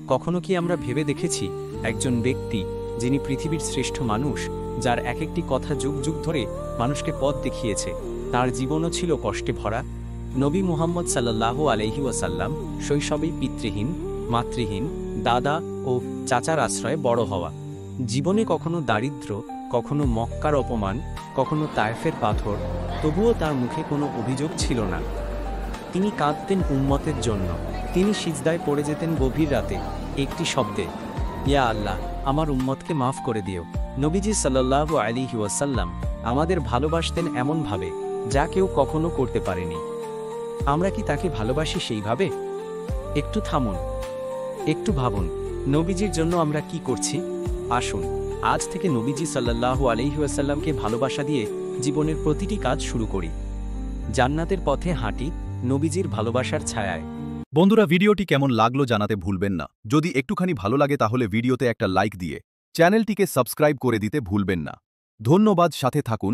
কখনো কি আমরা ভেবে দেখেছি একজন ব্যক্তি যিনি পৃথিবীর শ্রেষ্ঠ মানুষ, যার এক একটি কথা যুগ যুগ ধরে মানুষকে পথ দেখিয়েছে, তার জীবনও ছিল কষ্টে ভরা? নবী মুহাম্মদ সাল্লাল্লাহু আলাইহি ওয়াসাল্লাম শৈশবেই পিতৃহীন, মাতৃহীন, দাদা ও চাচার আশ্রয়ে বড় হওয়া। জীবনে কখনো দারিদ্র্য, কখনো মক্কার অপমান, কখনো তায়েফের পাথর, তবুও তার মুখে কোনো অভিযোগ ছিল না। তিনি কাঁদতেন উম্মতের জন্য। তিনি সিজদায় পড়ে যেতেন গভীর রাতে একটি শব্দে, ইয়া আল্লাহ, আমার উম্মতকে মাফ করে দিও। নবীজি সাল্লাল্লাহু আলাইহি ওয়াসাল্লাম আমাদের ভালোবাসতেন এমনভাবে যা কেউ কখনো করতে পারেনি। আমরা কি তাকে ভালোবাসি সেইভাবে? একটু থামুন, একটু ভাবুন, নবীজির জন্য আমরা কি করছি। আসুন আজ থেকে নবীজি সাল্লাল্লাহু আলাইহি ওয়াসাল্লামকে ভালোবাসা দিয়ে জীবনের প্রতিটি কাজ শুরু করি। জান্নাতের পথে হাঁটি নবীজির ভালোবাসার ছায়ায়। বন্ধুরা, ভিডিওটি কেমন লাগলো জানাতে ভুলবেন না। যদি একটুখানি ভালো লাগে তাহলে ভিডিওতে একটা লাইক দিয়ে চ্যানেলটিকে সাবস্ক্রাইব করে দিতে ভুলবেন না। ধন্যবাদ, সাথে থাকুন।